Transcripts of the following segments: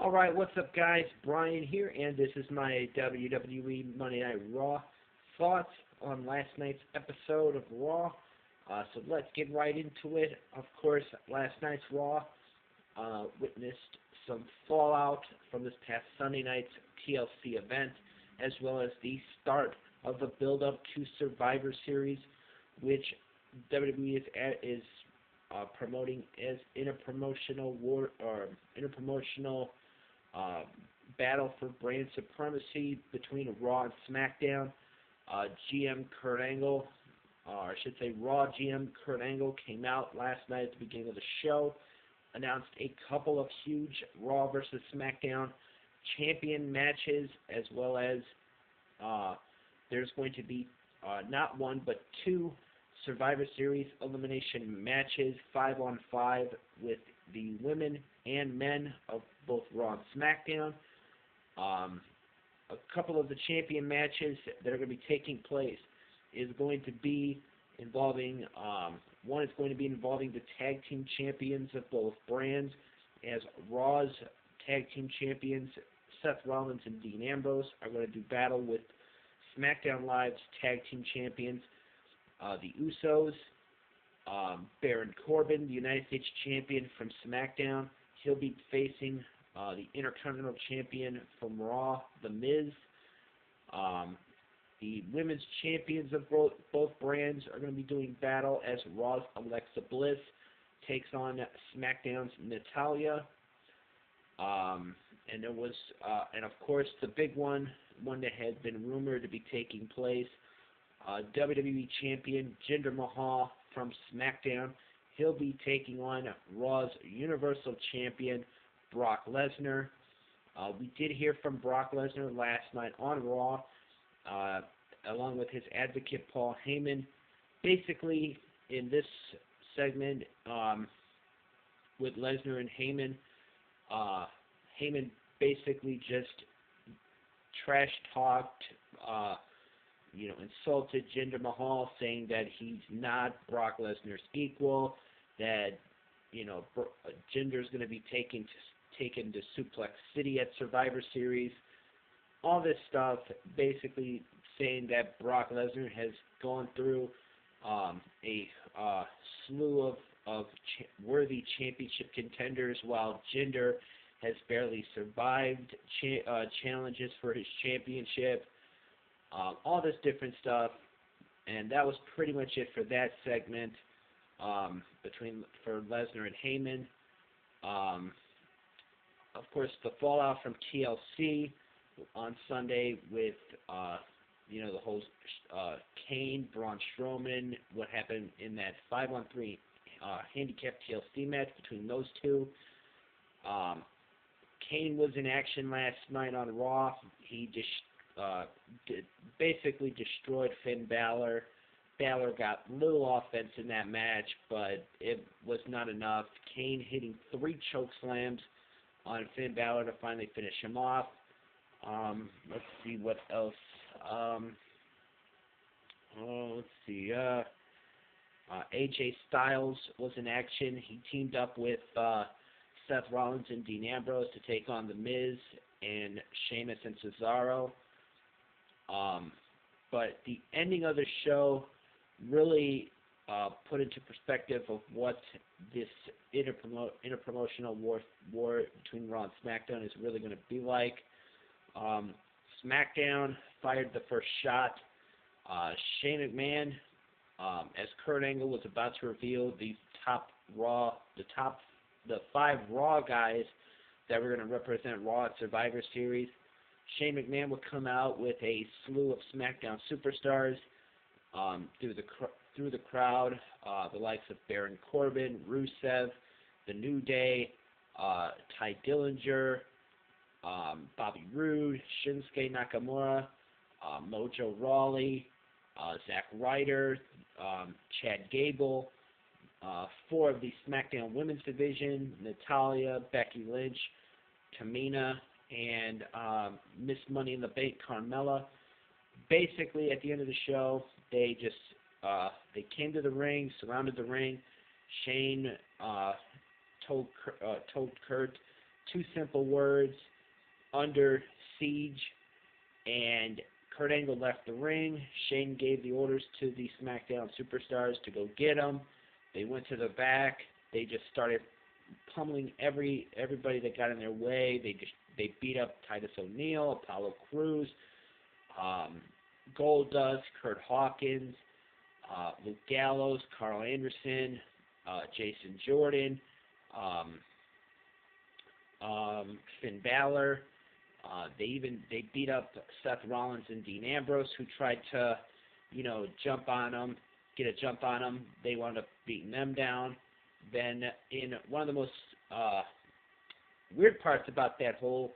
Alright, what's up guys? Brian here, and this is my WWE Monday Night Raw thoughts on last night's episode of Raw. So let's get right into it. Of course, last night's Raw witnessed some fallout from this past Sunday night's TLC event, as well as the start of the build-up to Survivor Series, which WWE is promoting as interpromotional war or interpromotional battle for brand supremacy between Raw and SmackDown. GM Kurt Angle, or I should say Raw GM Kurt Angle, came out last night at the beginning of the show, announced a couple of huge Raw versus SmackDown champion matches, as well as there's going to be not one but two Survivor Series elimination matches, 5-on-5, with the women and men of both Raw and SmackDown. A couple of the champion matches that are going to be taking place is going to be involving, one is going to be involving the tag team champions of both brands, as Raw's tag team champions, Seth Rollins and Dean Ambrose, are going to do battle with SmackDown Live's tag team champions, the Usos. Baron Corbin, the United States champion from SmackDown, he'll be facing the Intercontinental champion from Raw, The Miz. The women's champions of both brands are going to be doing battle as Raw's Alexa Bliss takes on SmackDown's Natalya. And there was, and of course, the big one that had been rumored to be taking place, WWE champion Jinder Mahal from SmackDown. He'll be taking on Raw's Universal Champion Brock Lesnar. We did hear from Brock Lesnar last night on Raw, along with his advocate Paul Heyman. Basically, in this segment, with Lesnar and Heyman, Heyman basically just trash-talked, insulted Jinder Mahal, saying that he's not Brock Lesnar's equal, that, Jinder's going to be taken to Suplex City at Survivor Series. All this stuff, basically saying that Brock Lesnar has gone through a slew of worthy championship contenders, while Jinder has barely survived challenges for his championship. All this different stuff, and that was pretty much it for that segment for Lesnar and Heyman. Of course, the fallout from TLC on Sunday with the whole Kane, Braun Strowman, what happened in that 5-on-3 handicap TLC match between those two. Kane was in action last night on Raw. He just basically destroyed Finn Balor. Balor got little offense in that match, but it was not enough. Kane hitting 3 choke slams on Finn Balor to finally finish him off. Let's see what else. Let's see. AJ Styles was in action. He teamed up with Seth Rollins and Dean Ambrose to take on The Miz and Sheamus and Cesaro. But the ending of the show really put into perspective of what this interpromotional war between Raw and SmackDown is really going to be like. SmackDown fired the first shot. Shane McMahon, as Kurt Angle was about to reveal the 5 Raw guys that were going to represent Raw at Survivor Series, Shane McMahon would come out with a slew of SmackDown superstars through the crowd, the likes of Baron Corbin, Rusev, The New Day, Ty Dillinger, Bobby Roode, Shinsuke Nakamura, Mojo Rawley, Zack Ryder, Chad Gable, 4 of the SmackDown Women's Division, Natalya, Becky Lynch, Tamina, and Miss Money in the Bank, Carmella. Basically, at the end of the show, they just they came to the ring, surrounded the ring. Shane told Kurt two simple words: under siege. And Kurt Angle left the ring. Shane gave the orders to the SmackDown superstars to go get him. They went to the back. They just started pummeling everybody that got in their way. They beat up Titus O'Neil, Apollo Crews, Goldust, Kurt Hawkins, Luke Gallows, Carl Anderson, Jason Jordan, Finn Balor. They beat up Seth Rollins and Dean Ambrose, who tried to, jump on them, get a jump on them. They wound up beating them down. Then in one of the most weird parts about that whole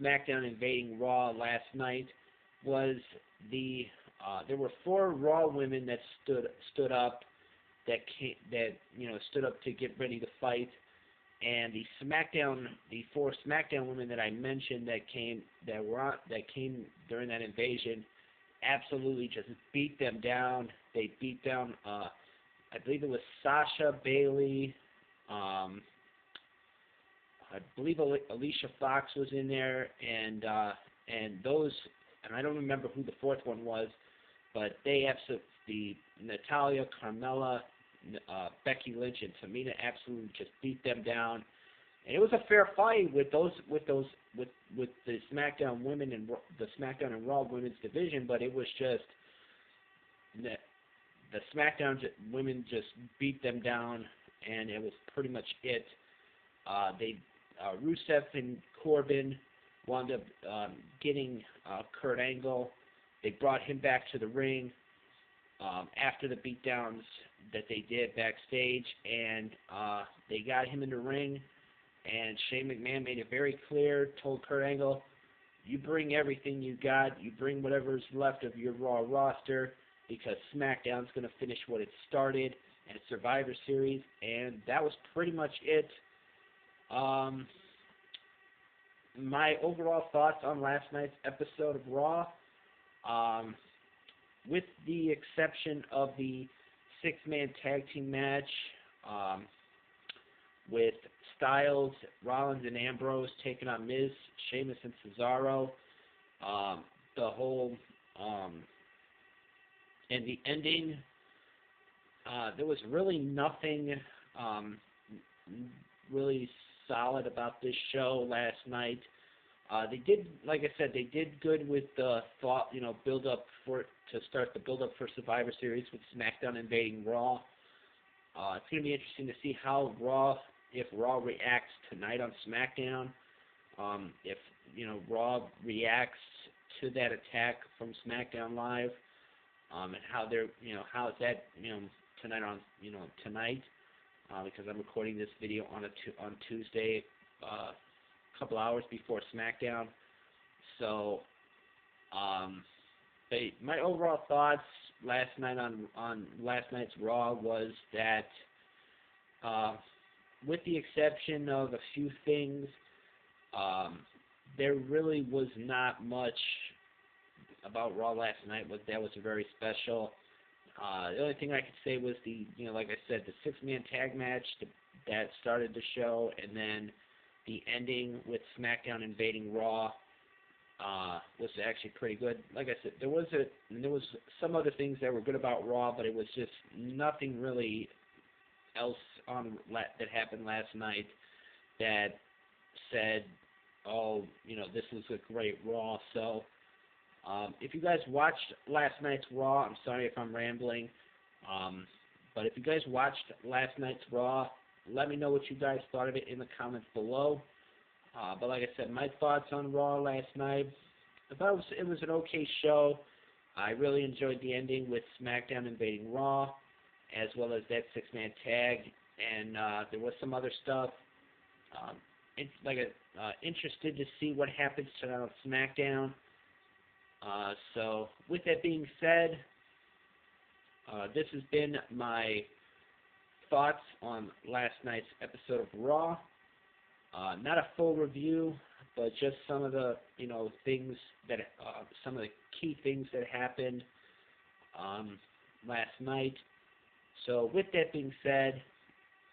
SmackDown invading Raw last night was there were 4 Raw women that stood up stood up to get ready to fight. And the 4 SmackDown women that I mentioned that came during that invasion, absolutely just beat them down. They beat down, I believe it was Sasha, Bayley, I believe Alicia Fox was in there, and I don't remember who the 4th one was, but they absolutely, Natalya, Carmella, Becky Lynch and Tamina absolutely just beat them down, and it was a fair fight with the SmackDown women and the SmackDown and Raw women's division, but it was just the SmackDown women just beat them down, and it was pretty much it. Rusev and Corbin wound up getting Kurt Angle. They brought him back to the ring after the beatdowns that they did backstage, and they got him in the ring, and Shane McMahon made it very clear, told Kurt Angle, you bring everything you got, you bring whatever's left of your Raw roster, because SmackDown's going to finish what it started at Survivor Series, and that was pretty much it. My overall thoughts on last night's episode of Raw, with the exception of the 6-man tag team match with Styles, Rollins, and Ambrose taking on Miz, Sheamus, and Cesaro, the whole and the ending, there was really nothing really solid about this show last night. They did, like I said, they did good with the build up to start the build up for Survivor Series with SmackDown invading Raw. It's going to be interesting to see how if Raw reacts tonight on SmackDown. If Raw reacts to that attack from SmackDown Live, and how they're how is that tonight, because I'm recording this video on Tuesday, a couple hours before SmackDown. So, my overall thoughts last night on last night's Raw was that, with the exception of a few things, there really was not much about Raw last night that was very special. The only thing I could say was like I said, the 6-man tag match that started the show, and then the ending with SmackDown invading Raw was actually pretty good. Like I said, there was some other things that were good about Raw, but it was just nothing really else that happened last night that said, oh, this was a great Raw. So, if you guys watched last night's Raw, I'm sorry if I'm rambling, but if you guys watched last night's Raw, let me know what you guys thought of it in the comments below. But like I said, my thoughts on Raw last night, I thought it was an okay show. I really enjoyed the ending with SmackDown invading Raw, as well as that 6-man tag, and there was some other stuff. Interested to see what happens tonight on SmackDown. So, with that being said, this has been my thoughts on last night's episode of Raw. Not a full review, but just some of the things that some of the key things that happened last night. So, with that being said,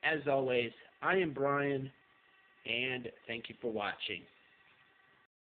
as always, I am Brian, and thank you for watching.